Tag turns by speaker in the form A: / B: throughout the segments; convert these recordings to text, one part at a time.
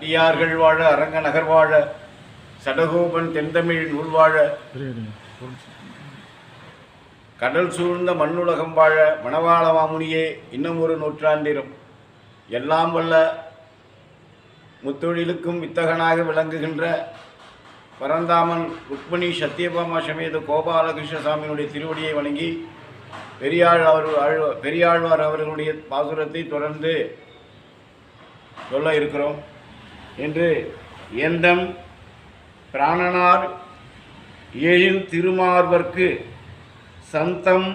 A: அடியார்கள் வாழ அரங்க நகர் வாழ சடகோபன் தென்தமிழ் நூல் வாழ கடல் சூழ்ந்த மண்ணுலகம் வாழ மணவாள மாமுனியே இன்னும் ஒரு நூற்றாண்டிலும் எல்லாம் வல்ல முத்தொழிலுக்கும் வித்தகனாக விளங்குகின்ற பரந்தாமன் ருக்மணி சத்யபாமா சமேத கோபாலகிருஷ்ணசாமியினுடைய திருவடியை வணங்கி பெரியாழ்வார் அவர்களுடைய பாசுரத்தை தொடர்ந்து சொல்ல இருக்கிறோம். என்று எந்தம் பிராணனார் எழில் திருமார்வர்க்கு சந்தம்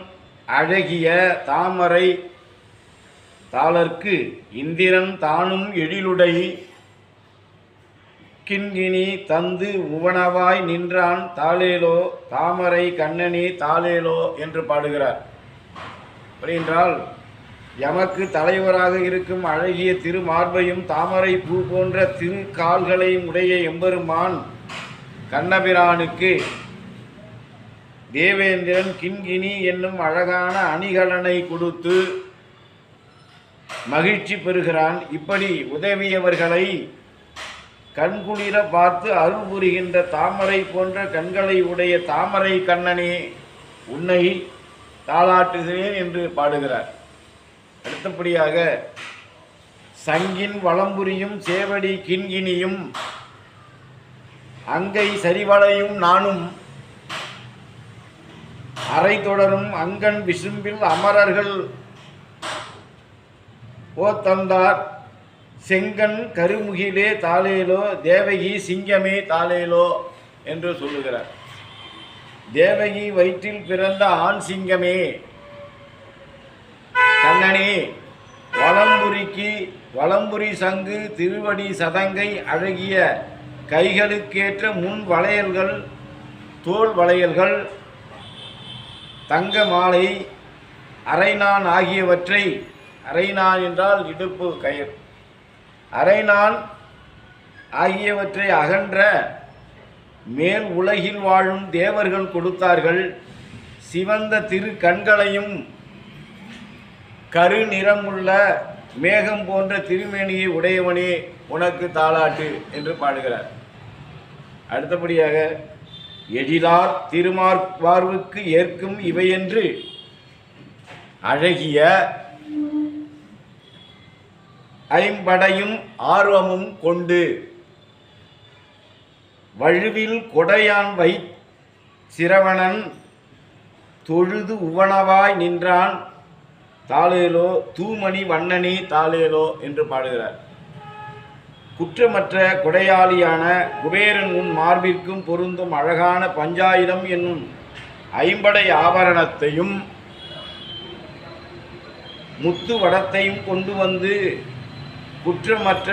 A: அழகிய தாமரை தாளர்க்கு இந்திரன் தானும் எழிலுடை கிண்கிணி தந்து உவனவாய் நின்றான் தாளேலோ தாமரை கண்ணனே தாளேலோ என்று பாடுகிறார். அப்படியென்றால் எமக்கு தலைவராக இருக்கும் அழகிய திருமார்பையும் தாமரை பூ போன்ற திரு கால்களையும் உடைய எம்பெருமான் கண்ணபிரானுக்கு தேவேந்திரன் கிண்கிணி என்னும் அழகான அணிகலனை கொடுத்து மகிழ்ச்சி பெறுகிறான். இப்படி உதவியவர்களை கண்குளிர பார்த்து அருள் புரிகின்ற தாமரை போன்ற கண்களை உடைய தாமரை கண்ணனே உன்னை தாளாட்டுகிறேன் என்று பாடுகிறார். அடுத்தபடியாக சங்கின் வளம்புரியும் சேவடி கிண்கிணியும் அங்கை சரிவளையும் நானும் அரை தொடரும் அங்கன் விசும்பில் அமரர்கள் ஓத்தந்தார் செங்கன் கருமுகிலே தாளேலோ தேவகி சிங்கமே தாளேலோ என்று சொல்லுகிறார். தேவகி வயிற்றில் பிறந்த ஆண் சிங்கமே கண்ணனே வலம்புரி சங்கு திருவடி சதங்கை அழகிய கைகளுக்கேற்ற முன் வளையல்கள் தோல் வளையல்கள் தங்க மாலை அரைநான் ஆகியவற்றை அரைநான் என்றால் இடுப்பு கயிறு அரைநான் ஆகியவற்றை அகன்ற மேல் உலகில் வாழும் தேவர்கள் கொடுத்தார்கள். சிவந்த திரு கண்களையும் கரு நிறமுள்ள மேகம் போன்ற திருமேனியை உடையவனே உனக்கு தாளாட்டு என்று பாடுகிறார். அடுத்தபடியாக எழிலார் திருமார்வார்வுக்கு ஏற்கும் இவையென்று அழகிய ஐம்படையும் ஆர்வமும் கொண்டு வழுவில் கொடையான் வை சிரவணன் தொழுது உவனவாய் நின்றான் தாளேலோ தூமணி வண்ணனே தாளேலோ என்று பாடுகிறார். குற்றமற்ற கொடையாளியான குபேரன் உன் மார்பிற்கும் பொருந்தும் அழகான பஞ்சாயுதம் என்னும் ஐம்படை ஆபரணத்தையும் முத்து வடத்தையும் கொண்டு வந்து குற்றமற்ற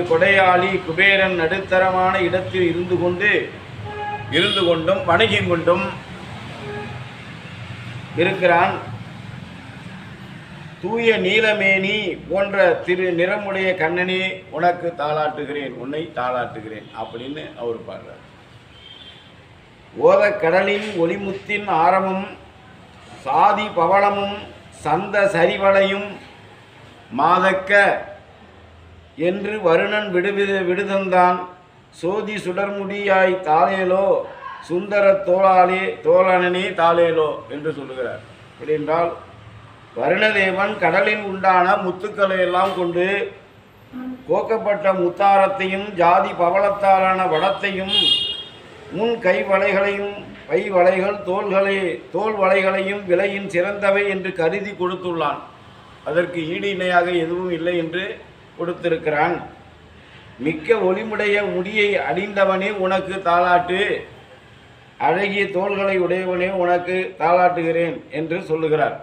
A: கொடையாளி குபேரன் நடுத்தரமான இடத்தில் இருந்து கொண்டும் வணங்கிக் கொண்டும் இருக்கிறான். தூய நீலமேனி போன்ற திரு நிறமுடைய கண்ணனே உனக்கு தாளாட்டுகிறேன் உன்னை தாளாட்டுகிறேன் அப்படின்னு அவர் பாடுறார். ஓத கடலின் ஒளிமுத்தின் ஆரமும் சாதி பவளமும் சந்த சரிவளையும் மாதக்க என்று வருணன் விடுதந்தான் சோதி சுடர்முடியாய் தாளேலோ சுந்தர தோழனே தாளேலோ என்று சொல்லுகிறார். அப்படின்றால் வருணதேவன் கடலில் உண்டான முத்துக்களை எல்லாம் கொண்டு கோக்கப்பட்ட முத்தாரத்தையும் ஜாதி பவளத்தாலான வடத்தையும் முன் கை வளைகளையும் பை வளைகள் தோல் வளைகளையும் விலையின் சிறந்தவை என்று கருதி கொடுத்துள்ளான். அதற்கு ஈடு இணையாக எதுவும் இல்லை என்று கொடுத்திருக்கிறான். மிக்க ஒளிமுடைய முடியை அணிந்தவனே உனக்கு தாளாட்டு அழகிய தோள்களை உடையவனே உனக்கு தாளாட்டுகிறேன் என்று சொல்லுகிறார்.